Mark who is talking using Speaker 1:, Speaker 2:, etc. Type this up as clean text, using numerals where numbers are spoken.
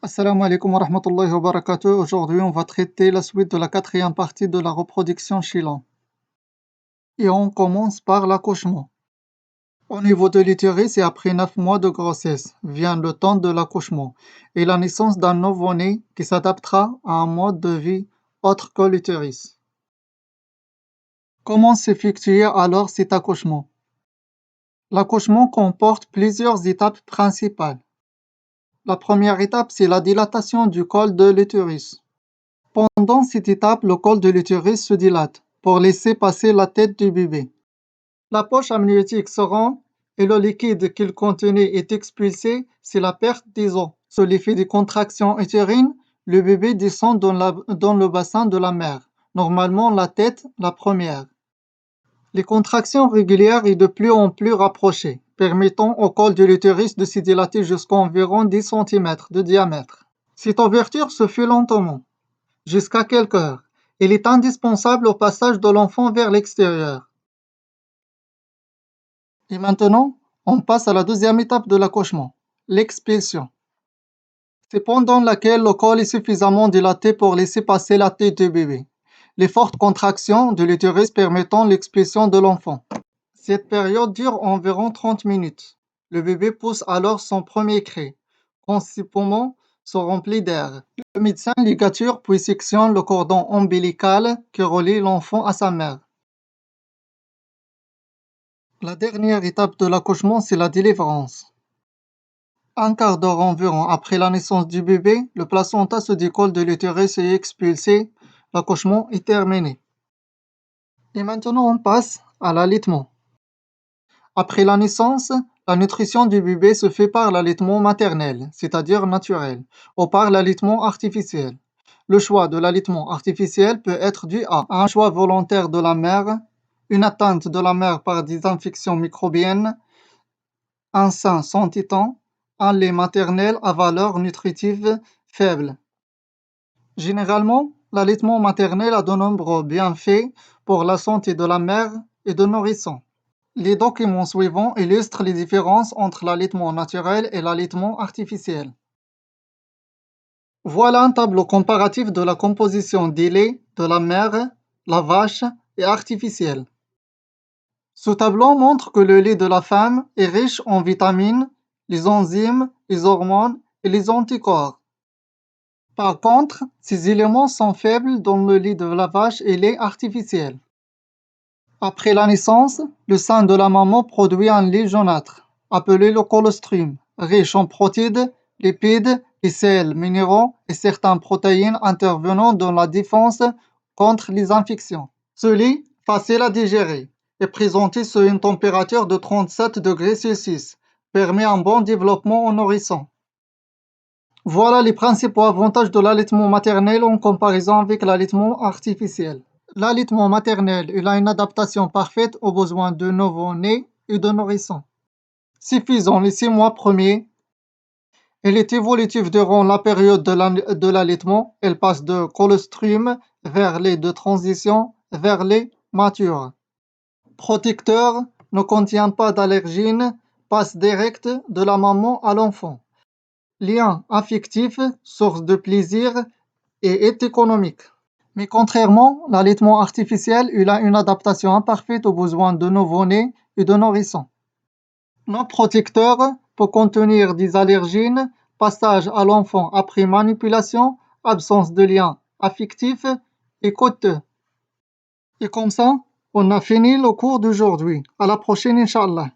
Speaker 1: Assalamu alaikum wa rahmatullahi wa barakatuh. Aujourd'hui, on va traiter la suite de la quatrième partie de la reproduction chez l'homme. Et on commence par l'accouchement. Au niveau de l'utérus et après 9 mois de grossesse, vient le temps de l'accouchement et la naissance d'un nouveau-né qui s'adaptera à un mode de vie autre que l'utérus. Comment s'effectuer alors cet accouchement? L'accouchement comporte plusieurs étapes principales. La première étape, c'est la dilatation du col de l'utérus. Pendant cette étape, le col de l'utérus se dilate pour laisser passer la tête du bébé. La poche amniotique se rend et le liquide qu'il contenait est expulsé, c'est la perte des os. Sous l'effet des contractions utérines, le bébé descend dans le bassin de la mère, normalement la tête la première. Les contractions régulières et de plus en plus rapprochées, permettant au col de l'utérus de se dilater jusqu'à environ 10 cm de diamètre. Cette ouverture se fait lentement, jusqu'à quelques heures. Il est indispensable au passage de l'enfant vers l'extérieur. Et maintenant, on passe à la deuxième étape de l'accouchement, l'expulsion. C'est pendant laquelle le col est suffisamment dilaté pour laisser passer la tête du bébé. Les fortes contractions de l'utérus permettant l'expulsion de l'enfant. Cette période dure environ 30 minutes. Le bébé pousse alors son premier cri, quand ses poumons sont remplis d'air. Le médecin ligature puis sectionne le cordon ombilical qui relie l'enfant à sa mère. La dernière étape de l'accouchement, c'est la délivrance. Un quart d'heure environ après la naissance du bébé, le placenta se décolle de l'utérus et est expulsé. L'accouchement est terminé. Et maintenant, on passe à l'allaitement. Après la naissance, la nutrition du bébé se fait par l'allaitement maternel, c'est-à-dire naturel, ou par l'allaitement artificiel. Le choix de l'allaitement artificiel peut être dû à un choix volontaire de la mère, une atteinte de la mère par des infections microbiennes, un sein sans téton, un lait maternel à valeur nutritive faible. Généralement, l'allaitement maternel a de nombreux bienfaits pour la santé de la mère et de nourrisson. Les documents suivants illustrent les différences entre l'allaitement naturel et l'allaitement artificiel. Voilà un tableau comparatif de la composition des laits de la mère, la vache et artificiel. Ce tableau montre que le lait de la femme est riche en vitamines, les enzymes, les hormones et les anticorps. Par contre, ces éléments sont faibles dans le lait de la vache et lait artificiel. Après la naissance, le sein de la maman produit un lait jaunâtre, appelé le colostrum, riche en protéines, lipides et sels minéraux et certaines protéines intervenant dans la défense contre les infections. Ce lait, facile à digérer, est présenté sous une température de 37 degrés Celsius, permet un bon développement en nourrisson. Voilà les principaux avantages de l'allaitement maternel en comparaison avec l'allaitement artificiel. L'allaitement maternel, il a une adaptation parfaite aux besoins de nouveau-nés et de nourrissons. Suffisant les 6 mois premiers, il est évolutif durant la période de l'allaitement. Elle passe de colostrum vers lait de transition vers lait mature. Protecteur, ne contient pas d'allergènes, passe direct de la maman à l'enfant. Lien affectif, source de plaisir et est économique. Mais contrairement, l'allaitement artificiel, il a une adaptation imparfaite aux besoins de nouveau-nés et de nourrissons. Non protecteur peut contenir des allergènes, passage à l'enfant après manipulation, absence de lien affectif et coûteux. Et comme ça, on a fini le cours d'aujourd'hui. À la prochaine, Inch'Allah.